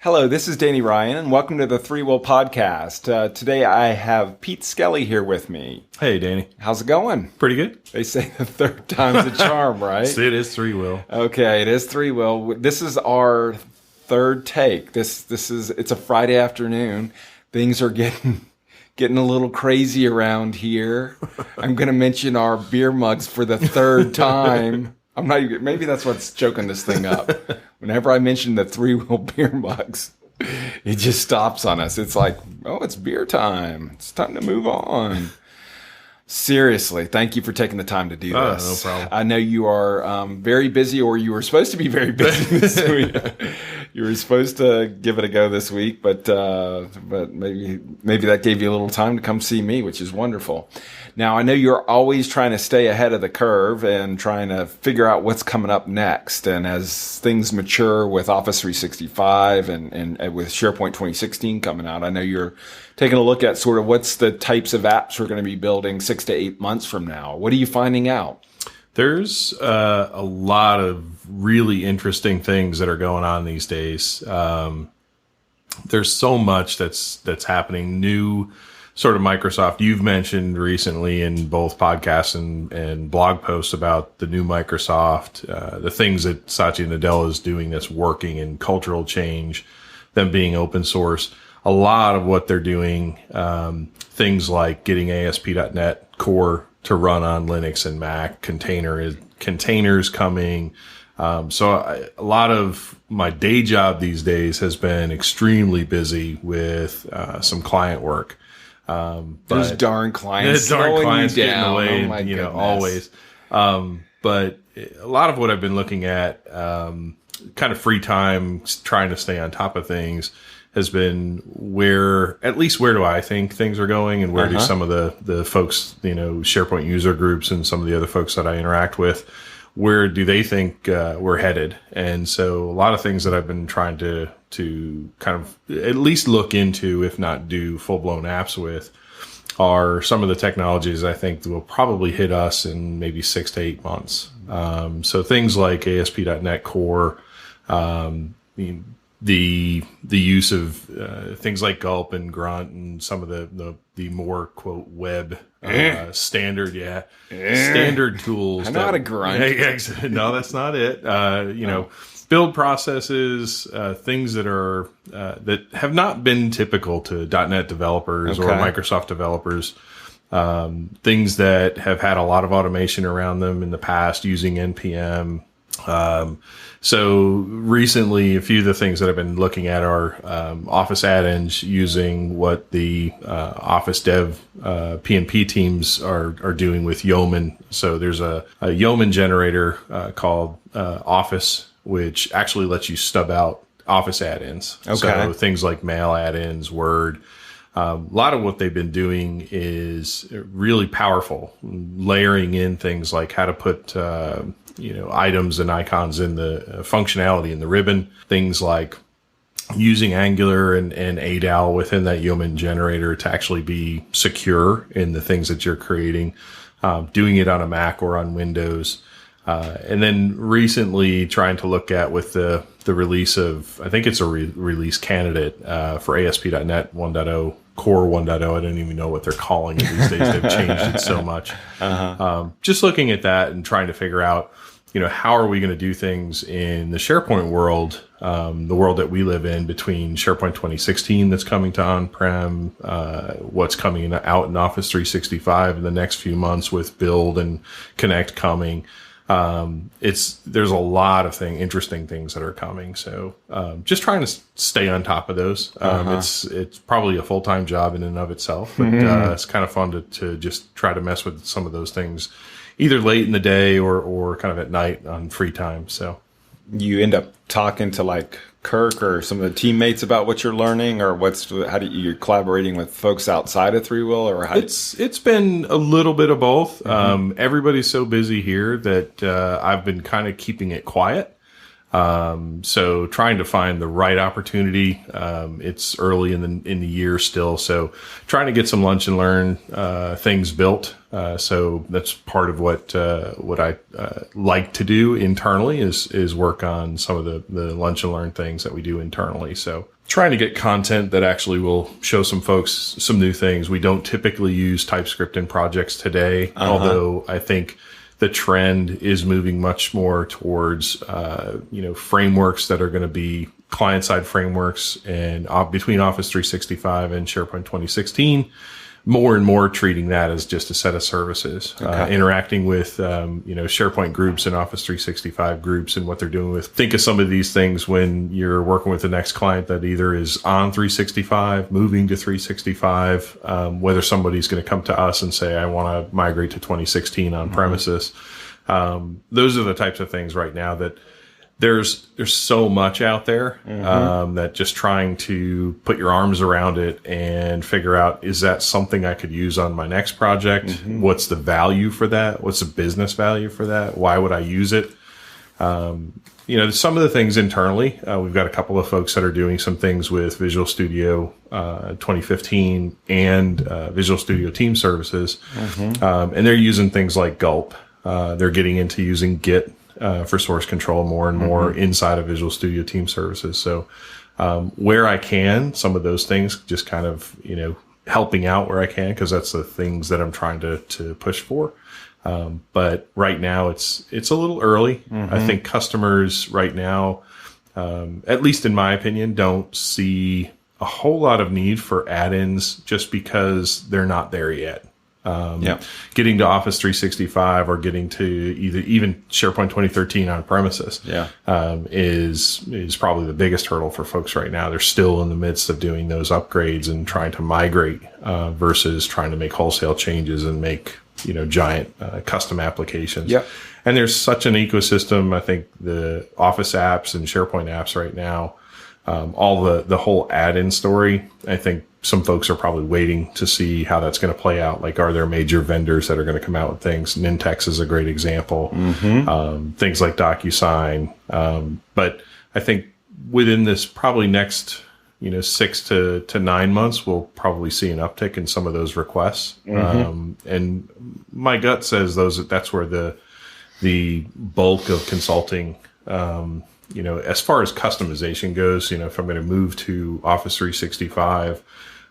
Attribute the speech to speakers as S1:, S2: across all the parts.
S1: Hello, this is Danny Ryan, and welcome to the Three Will Podcast. Today I have Pete Skelly here with me.
S2: Hey, Danny.
S1: How's it going?
S2: Pretty good.
S1: They say the third time's a charm, right?
S2: It is Three Will.
S1: Okay, it is Three Will. This is our third take. It's a Friday afternoon. Things are getting a little crazy around here. I'm going to mention our beer mugs for the third time. I'm not even, maybe that's what's choking this thing up. Whenever I mention the Three Will beer mugs, it just stops on us. It's like, oh, it's beer time. It's time to move on. Seriously, thank you for taking the time to do this.
S2: No problem.
S1: I know you are very busy, or you were supposed to be very busy this week. You were supposed to give it a go this week, but maybe that gave you a little time to come see me, which is wonderful. Now, I know you're always trying to stay ahead of the curve and trying to figure out what's coming up next. And as things mature with Office 365 and with SharePoint 2016 coming out, I know you're taking a look at sort of what's the types of apps we're going to be building 6 to 8 months from now. What are you finding out?
S2: There's a lot of really interesting things that are going on these days. There's so much that's happening. New sort of Microsoft. You've mentioned recently in both podcasts and blog posts about the new Microsoft, the things that Satya Nadella is doing that's working in cultural change, them being open source. A lot of what they're doing, things like getting ASP.NET Core to run on Linux and Mac, containers coming. So a lot of my day job these days has been extremely busy with some client work.
S1: Those darn clients,
S2: getting away, always. But a lot of what I've been looking at, kind of free time, trying to stay on top of things, has been where do I think things are going, and where do some of the folks, SharePoint user groups and some of the other folks that I interact with, where do they think we're headed? And so a lot of things that I've been trying to kind of at least look into, if not do full-blown apps with, are some of the technologies I think that will probably hit us in maybe 6 to 8 months. So things like ASP.NET Core, the use of things like Gulp and Grunt and some of the more quote web standard standard tools.
S1: I'm not a grunt.
S2: No, that's not it. Build processes, things that are that have not been typical to .NET developers or Microsoft developers. Things that have had a lot of automation around them in the past using NPM. So recently, a few of the things that I've been looking at are Office add-ins using what the Office Dev PnP teams are doing with Yeoman. So there's a Yeoman generator called Office, which actually lets you stub out Office add-ins. Okay. So things like mail add-ins, Word. A lot of what they've been doing is really powerful, layering in things like how to put items and icons in the functionality in the ribbon, things like using Angular and ADAL within that Yeoman generator to actually be secure in the things that you're creating, doing it on a Mac or on Windows. And then recently trying to look at with the release of, I think it's a release candidate for ASP.NET 1.0, Core 1.0. I don't even know what they're calling it these days. They've changed it so much. Just looking at that and trying to figure out, how are we going to do things in the SharePoint world, the world that we live in, between SharePoint 2016 that's coming to on-prem, what's coming out in Office 365 in the next few months with Build and Connect coming. There's a lot of interesting things that are coming. So, just trying to stay on top of those. It's probably a full-time job in and of itself, but, it's kind of fun to just try to mess with some of those things, either late in the day or kind of at night on free time. So
S1: you end up talking to like Kirk or some of the teammates about what you're learning, or you're collaborating with folks outside of Three Will, or
S2: it's been a little bit of both. Everybody's so busy here that I've been kind of keeping it quiet. So trying to find the right opportunity. It's early in the year still, so trying to get some lunch and learn things built. So that's part of what I like to do internally is work on some of the lunch and learn things that we do internally. So trying to get content that actually will show some folks some new things. We don't typically use TypeScript in projects today, although I think the trend is moving much more towards, frameworks that are going to be client-side frameworks, and between Office 365 and SharePoint 2016, more and more treating that as just a set of services, interacting with, SharePoint groups and Office 365 groups and what they're doing with. Think of some of these things when you're working with the next client that either is on 365, moving to 365, whether somebody's going to come to us and say, I want to migrate to 2016 on premises. Those are the types of things right now that there's so much out there that just trying to put your arms around it and figure out, is that something I could use on my next project? What's the value for that? What's the business value for that? Why would I use it? Some of the things internally, we've got a couple of folks that are doing some things with Visual Studio 2015 and Visual Studio Team Services. And they're using things like Gulp. They're getting into using Git for source control more and more inside of Visual Studio Team Services. So where I can, some of those things, just kind of, helping out where I can, because that's the things that I'm trying to push for. But right now it's a little early. I think customers right now, at least in my opinion, don't see a whole lot of need for add-ins just because they're not there yet. Getting to Office 365 or getting to even SharePoint 2013 on premises is probably the biggest hurdle for folks right now. They're still in the midst of doing those upgrades and trying to migrate versus trying to make wholesale changes and make giant custom applications. And there's such an ecosystem. I think the Office apps and SharePoint apps right now, all the whole add-in story, I think some folks are probably waiting to see how that's going to play out. Like, are there major vendors that are going to come out with things? Nintex is a great example. Things like DocuSign. But I think within this probably next, 6 to 9 months, we'll probably see an uptick in some of those requests. And my gut says that's where the bulk of consulting, as far as customization goes, if I'm going to move to Office 365,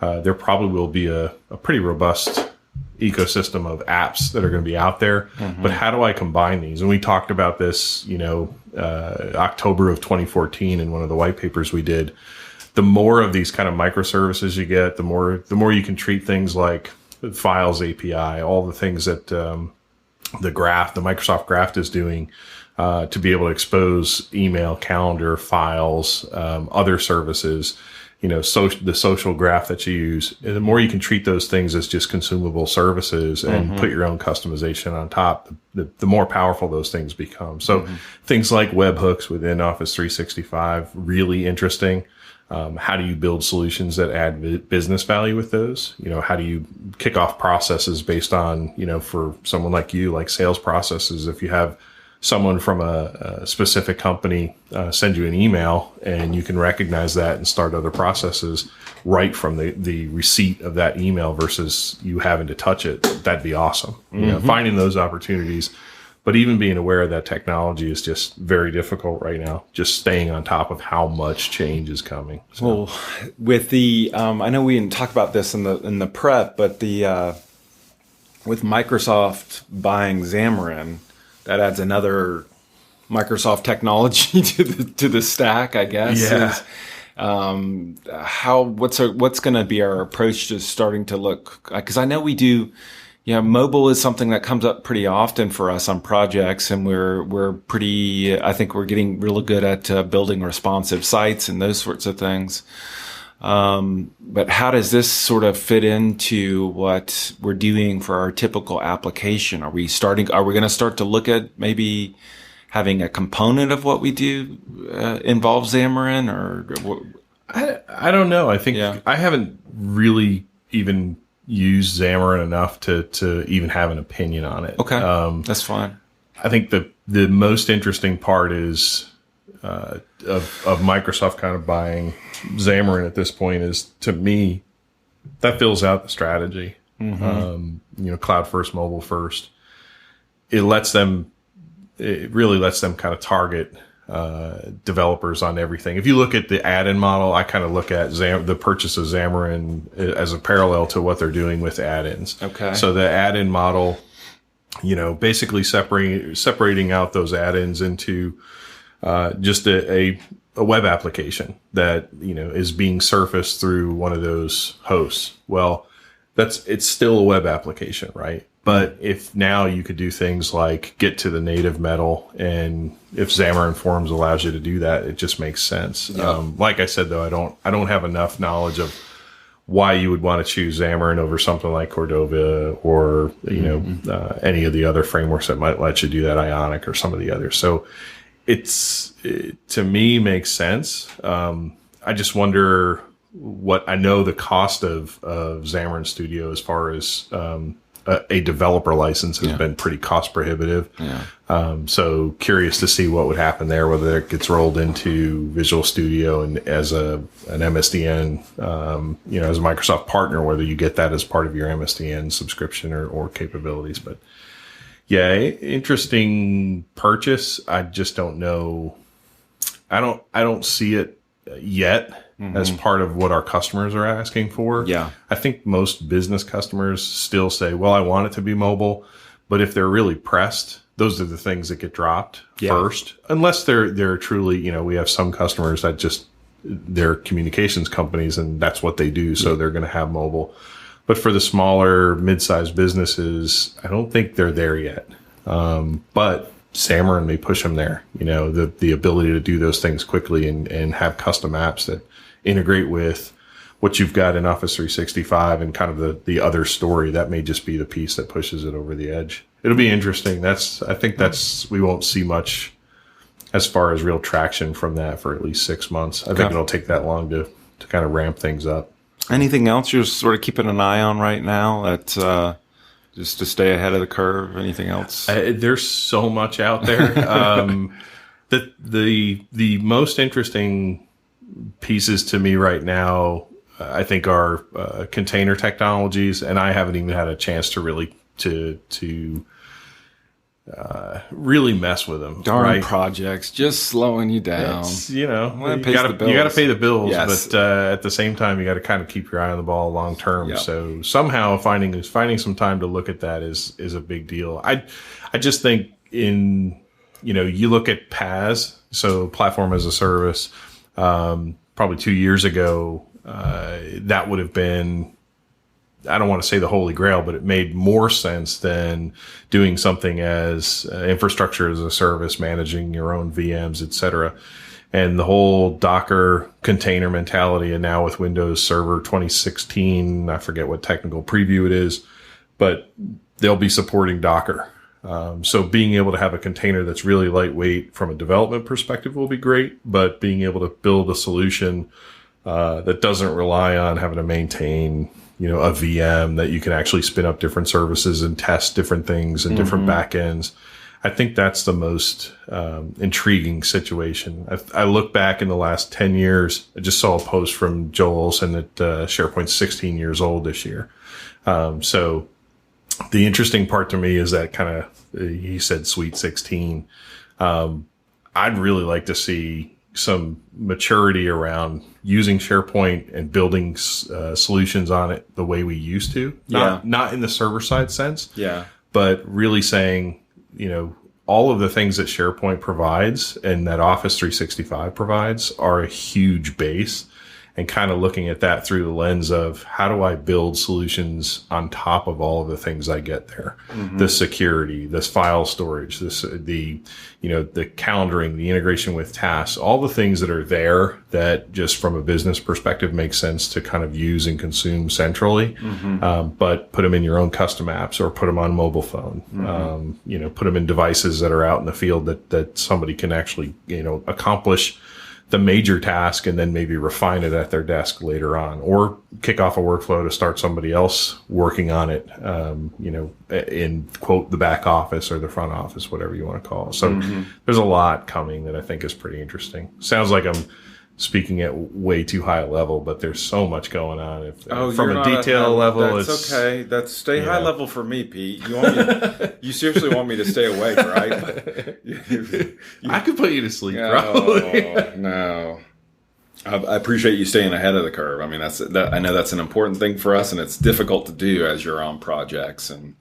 S2: there probably will be a pretty robust ecosystem of apps that are going to be out there. But how do I combine these? And we talked about this, October of 2014 in one of the white papers we did. The more of these kind of microservices you get, the more you can treat things like the Files API, all the things that the Microsoft Graph is doing. To be able to expose email, calendar, files, other services, the social graph that you use. And the more you can treat those things as just consumable services and put your own customization on top, the more powerful those things become. So things like webhooks within Office 365, really interesting. How do you build solutions that add business value with those? How do you kick off processes based on, for someone like you, like sales processes, if you have someone from a specific company send you an email and you can recognize that and start other processes right from the receipt of that email versus you having to touch it, that'd be awesome. Finding those opportunities, but even being aware that technology is just very difficult right now, just staying on top of how much change is coming. So.
S1: Well, with the, I know we didn't talk about this in the prep, but with Microsoft buying Xamarin, that adds another Microsoft technology to the stack, I guess. What's going to be our approach to starting to look? Because I know we do. Mobile is something that comes up pretty often for us on projects, and we're pretty. I think we're getting really good at building responsive sites and those sorts of things. But how does this sort of fit into what we're doing for our typical application? Are we going to start to look at maybe having a component of what we do involve Xamarin, or?
S2: I don't know. I think I haven't really even used Xamarin enough to even have an opinion on it.
S1: Okay. That's fine.
S2: I think the most interesting part is, of Microsoft kind of buying Xamarin at this point is, to me, that fills out the strategy. Cloud first, mobile first. It really lets them kind of target developers on everything. If you look at the add-in model, I kind of look at the purchase of Xamarin as a parallel to what they're doing with add-ins.
S1: Okay.
S2: So the add-in model, basically separating out those add-ins into just a web application that, is being surfaced through one of those hosts. Well, it's still a web application, right? But if now you could do things like get to the native metal, and if Xamarin Forms allows you to do that, it just makes sense.
S1: Yeah.
S2: Like I said, though, I don't have enough knowledge of why you would want to choose Xamarin over something like Cordova or any of the other frameworks that might let you do that, Ionic or some of the others. So it to me makes sense. I just wonder what I know the cost of Xamarin Studio as far as a developer license has been pretty cost prohibitive. Yeah. So curious to see what would happen there, whether it gets rolled into Visual Studio and as an MSDN, as a Microsoft partner, whether you get that as part of your MSDN subscription or capabilities. But yeah, interesting purchase. I just don't know. I don't see it yet. As part of what our customers are asking for. Yeah. I think most business customers still say, well, I want it to be mobile. But if they're really pressed, those are the things that get dropped first. Unless they're truly, we have some customers that just, they're communications companies and that's what they do. So they're going to have mobile. But for the smaller, mid-sized businesses, I don't think they're there yet. But Xamarin may push them there. The ability to do those things quickly and have custom apps that integrate with what you've got in Office 365 and kind of the other story. That may just be the piece that pushes it over the edge. It'll be interesting. I think we won't see much as far as real traction from that for at least 6 months. I think it'll take that long to kind of ramp things up. Anything else you're sort of keeping an eye on right now that just to stay ahead of the curve? Anything else? There's so much out there. The most interesting pieces to me right now, I think, are container technologies, and I haven't even had a chance to really really mess with them. Darn projects, just slowing you down. You got to pay the bills, yes. But at the same time, you got to kind of keep your eye on the ball long term. Yep. So somehow finding some time to look at that is a big deal. I just think you look at PaaS, so platform as a service. Probably 2 years ago, that would have been, I don't want to say the holy grail, but it made more sense than doing something as infrastructure as a service, managing your own VMs, et cetera. And the whole Docker container mentality, and now with Windows Server 2016, I forget what technical preview it is, but they'll be supporting Docker. So being able to have a container that's really lightweight from a development perspective will be great, but being able to build a solution that doesn't rely on having to maintain, a VM, that you can actually spin up different services and test different things and different backends. I think that's the most intriguing situation. I look back in the last 10 years. I just saw a post from Joel Olson that SharePoint's 16 years old this year. So the interesting part to me is that kind of, he said Sweet 16. I'd really like to see some maturity around using SharePoint and building solutions on it the way we used to. Not in the server side sense. Yeah. But really saying, all of the things that SharePoint provides and that Office 365 provides are a huge base. And kind of looking at that through the lens of how do I build solutions on top of all of the things I get there? The security, this file storage, the calendaring, the integration with tasks, all the things that are there that just from a business perspective makes sense to kind of use and consume centrally, but put them in your own custom apps or put them on mobile phone, put them in devices that are out in the field that somebody can actually, accomplish the major task and then maybe refine it at their desk later on, or kick off a workflow to start somebody else working on it, in quote, the back office or the front office, whatever you want to call it. So there's a lot coming that I think is pretty interesting. Sounds like I'm speaking at way too high a level, but there's so much going on. From a detail level,
S1: that's okay. That's stay high level for me, Pete. You seriously want me to stay awake, right?
S2: I could put you to sleep, probably.
S1: No. I appreciate you staying ahead of the curve. I mean, I know that's an important thing for us, and it's difficult to do as you're on projects. And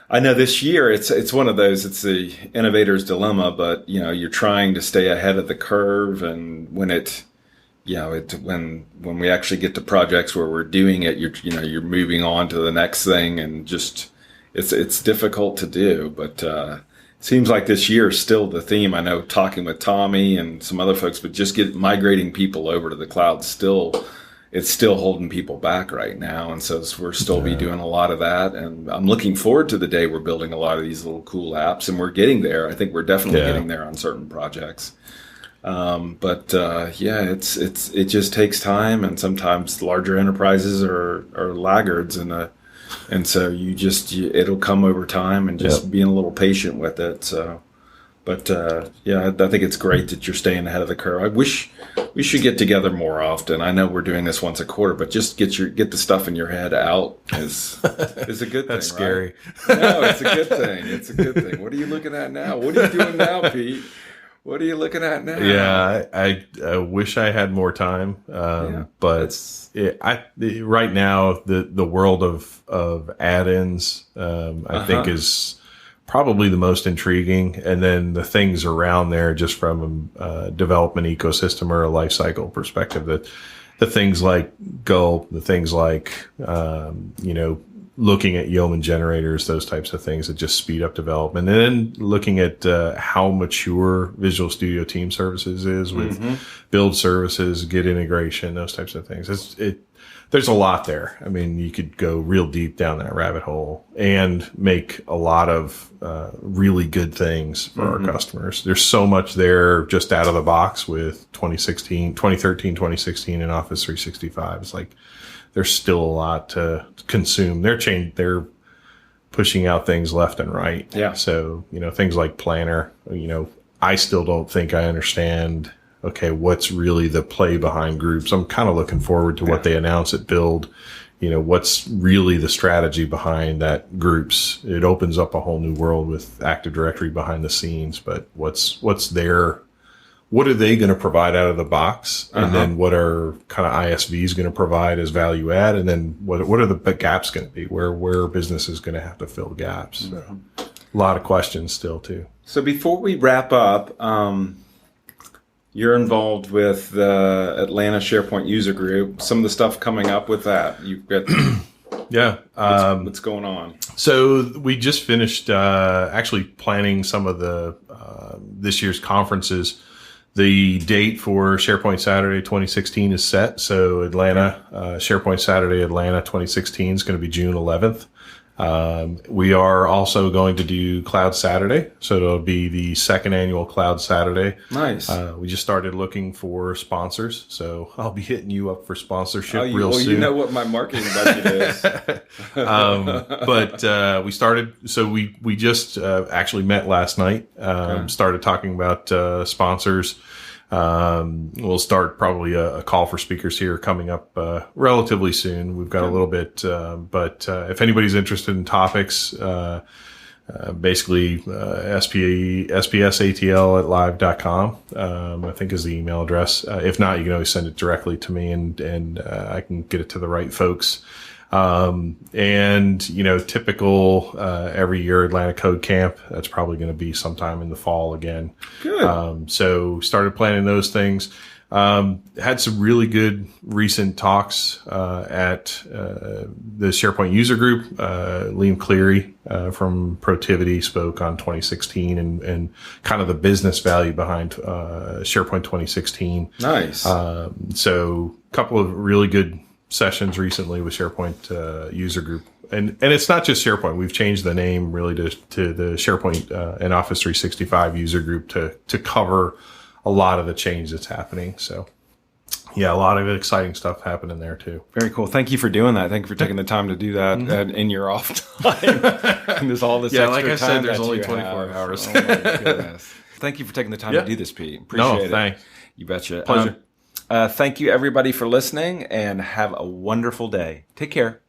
S1: I know this year it's one of those. It's the innovator's dilemma, but you're trying to stay ahead of the curve, and when when we actually get to projects where we're doing it, you're moving on to the next thing, and just it's difficult to do. But it seems like this year is still the theme. I know, talking with Tommy and some other folks, but just migrating people over to the cloud it's still holding people back right now. And so we're still be doing a lot of that. And I'm looking forward to the day we're building a lot of these little cool apps, and we're getting there. I think we're definitely getting there on certain projects. It just takes time, and sometimes larger enterprises are laggards, and so it'll come over time, and just being a little patient with it. So, but I think it's great that you're staying ahead of the curve. I wish we should get together more often. I know we're doing this once a quarter, but just get the stuff in your head out is a good thing.
S2: That's scary.
S1: Right? No, it's a good thing. It's a good thing. What are you looking at now? What are you doing now, Pete? What are you looking at now?
S2: Yeah, I wish I had more time, but right now the world of add-ins I think is probably the most intriguing, and then the things around there, just from a development ecosystem or a life cycle perspective, that the things like Gulp, the things like looking at Yeoman generators, those types of things that just speed up development. And then looking at how mature Visual Studio Team Services is with build services, Git integration, those types of things. There's a lot there. I mean, you could go real deep down that rabbit hole and make a lot of really good things for our customers. There's so much there just out of the box with 2013, 2016 in Office 365. It's like, there's still a lot to consume. They're pushing out things left and right.
S1: Yeah.
S2: So, things like Planner, I still don't think I understand, what's really the play behind groups. I'm kind of looking forward to what they announce at Build. What's really the strategy behind that groups. It opens up a whole new world with Active Directory behind the scenes, but what's there? What are they going to provide out of the box? And then what are kind of ISVs going to provide as value add? And then what are the gaps going to be? Where business is going to have to fill gaps? So, a lot of questions still too.
S1: So before we wrap up, you're involved with the Atlanta SharePoint User Group. Some of the stuff coming up with that. You've got what's going on?
S2: So we just finished actually planning some of the this year's conferences. The date for SharePoint Saturday 2016 is set. So Atlanta, SharePoint Saturday Atlanta 2016 is going to be June 11th. We are also going to do Cloud Saturday. So it'll be the second annual Cloud Saturday.
S1: Nice.
S2: We just started looking for sponsors. So I'll be hitting you up for sponsorship real soon.
S1: You know what my marketing budget is.
S2: But we started, so we just actually met last night, started talking about sponsors. We'll start probably a call for speakers here coming up relatively soon. We've got a little bit, but if anybody's interested in topics, basically spsatl@live.com, I think is the email address. If not, you can always send it directly to me, and I can get it to the right folks. Typical every year Atlanta Code Camp, that's probably going to be sometime in the fall again.
S1: Good.
S2: So started planning those things. Had some really good recent talks at the SharePoint User Group. Liam Cleary from Protivity spoke on 2016 and kind of the business value behind SharePoint 2016.
S1: Nice.
S2: So a couple of really good sessions recently with SharePoint User Group. And it's not just SharePoint. We've changed the name really to the SharePoint and Office 365 User Group to cover a lot of the change that's happening. So yeah, a lot of exciting stuff happening there too.
S1: Very cool. Thank you for doing that. Thank you for taking the time to do that in your off time. And there's all this extra
S2: like I said,
S1: time
S2: there's
S1: that
S2: only
S1: you
S2: 24
S1: have.
S2: hours.
S1: Oh my goodness. Thank you for taking the time to do this, Pete. Appreciate it.
S2: Thanks.
S1: You betcha.
S2: Pleasure.
S1: Thank you everybody for listening, and have a wonderful day. Take care.